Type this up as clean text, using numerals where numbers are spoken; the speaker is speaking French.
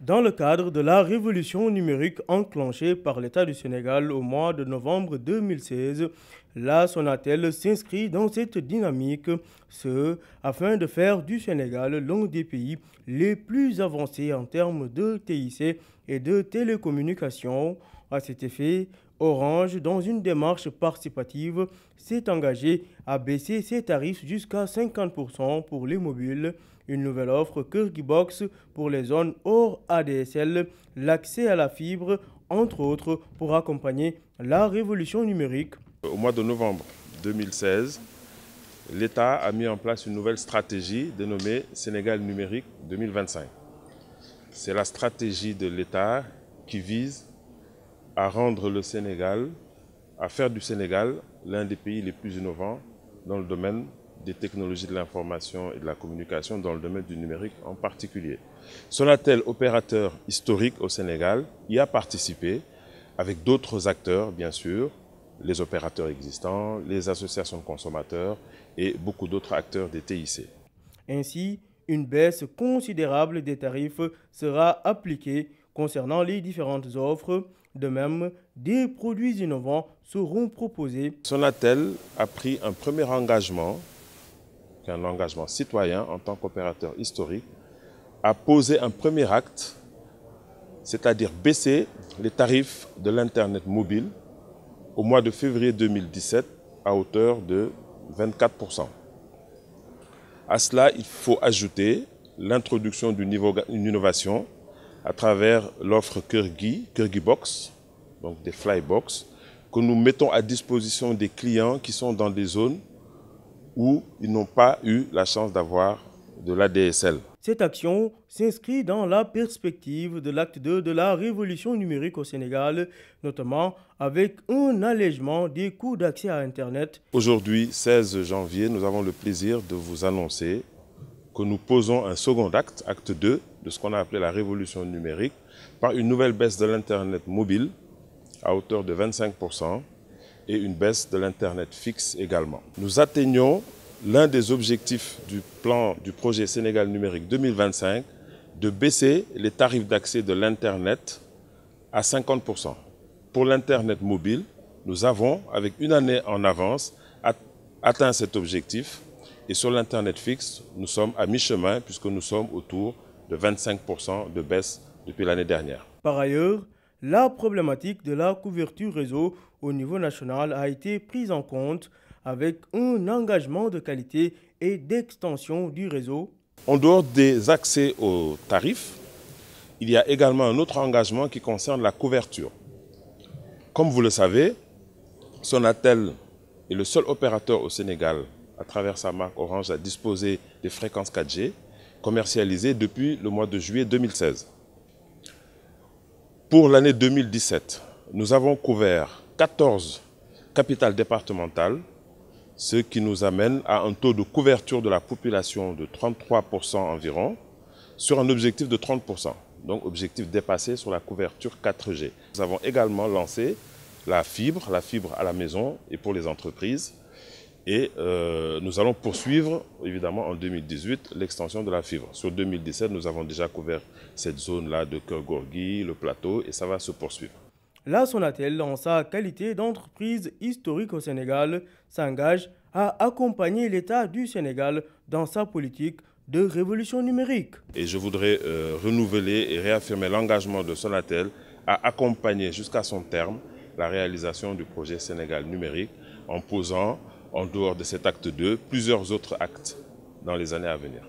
Dans le cadre de la révolution numérique enclenchée par l'État du Sénégal au mois de novembre 2016, la Sonatel s'inscrit dans cette dynamique, ce afin de faire du Sénégal l'un des pays les plus avancés en termes de TIC et de télécommunications. À cet effet, Orange, dans une démarche participative, s'est engagé à baisser ses tarifs jusqu'à 50% pour les mobiles. Une nouvelle offre Kirgibox pour les zones hors ADSL, l'accès à la fibre, entre autres, pour accompagner la révolution numérique. Au mois de novembre 2016, l'État a mis en place une nouvelle stratégie dénommée Sénégal numérique 2025. C'est la stratégie de l'État qui vise à rendre le Sénégal, à faire du Sénégal l'un des pays les plus innovants dans le domaine des technologies de l'information et de la communication, dans le domaine du numérique en particulier. Sonatel, opérateur historique au Sénégal, y a participé avec d'autres acteurs, bien sûr, les opérateurs existants, les associations de consommateurs et beaucoup d'autres acteurs des TIC. Ainsi, une baisse considérable des tarifs sera appliquée concernant les différentes offres. De même, des produits innovants seront proposés. Sonatel a pris un premier engagement, qui est un engagement citoyen en tant qu'opérateur historique, a posé un premier acte, c'est-à-dire baisser les tarifs de l'Internet mobile au mois de février 2017 à hauteur de 24%. À cela, il faut ajouter l'introduction d'une innovation à travers l'offre Kirgibox, donc des Flybox, que nous mettons à disposition des clients qui sont dans des zones où ils n'ont pas eu la chance d'avoir de l'ADSL. Cette action s'inscrit dans la perspective de l'acte 2 de la révolution numérique au Sénégal, notamment avec un allègement des coûts d'accès à Internet. Aujourd'hui, 16 janvier, nous avons le plaisir de vous annoncer que nous posons un second acte, acte 2, de ce qu'on a appelé la révolution numérique, par une nouvelle baisse de l'Internet mobile à hauteur de 25% et une baisse de l'Internet fixe également. Nous atteignons l'un des objectifs du projet Sénégal numérique 2025, de baisser les tarifs d'accès de l'Internet à 50%. Pour l'Internet mobile, nous avons, avec une année en avance, atteint cet objectif. Et sur l'Internet fixe, nous sommes à mi-chemin puisque nous sommes autour de 25% de baisse depuis l'année dernière. Par ailleurs, la problématique de la couverture réseau au niveau national a été prise en compte avec un engagement de qualité et d'extension du réseau. En dehors des accès aux tarifs, il y a également un autre engagement qui concerne la couverture. Comme vous le savez, Sonatel est le seul opérateur au Sénégal à travers sa marque Orange à disposer des fréquences 4G commercialisées depuis le mois de juillet 2016. Pour l'année 2017, nous avons couvert 14 capitales départementales, ce qui nous amène à un taux de couverture de la population de 33% environ, sur un objectif de 30%, donc objectif dépassé sur la couverture 4G. Nous avons également lancé la fibre à la maison et pour les entreprises. Et nous allons poursuivre, évidemment, en 2018, l'extension de la fibre. Sur 2017, nous avons déjà couvert cette zone-là de Keur-Gorgui, le plateau, et ça va se poursuivre. La Sonatel, en sa qualité d'entreprise historique au Sénégal, s'engage à accompagner l'État du Sénégal dans sa politique de révolution numérique. Et je voudrais renouveler et réaffirmer l'engagement de Sonatel à accompagner jusqu'à son terme la réalisation du projet Sénégal numérique en posant, en dehors de cet acte 2, plusieurs autres actes dans les années à venir.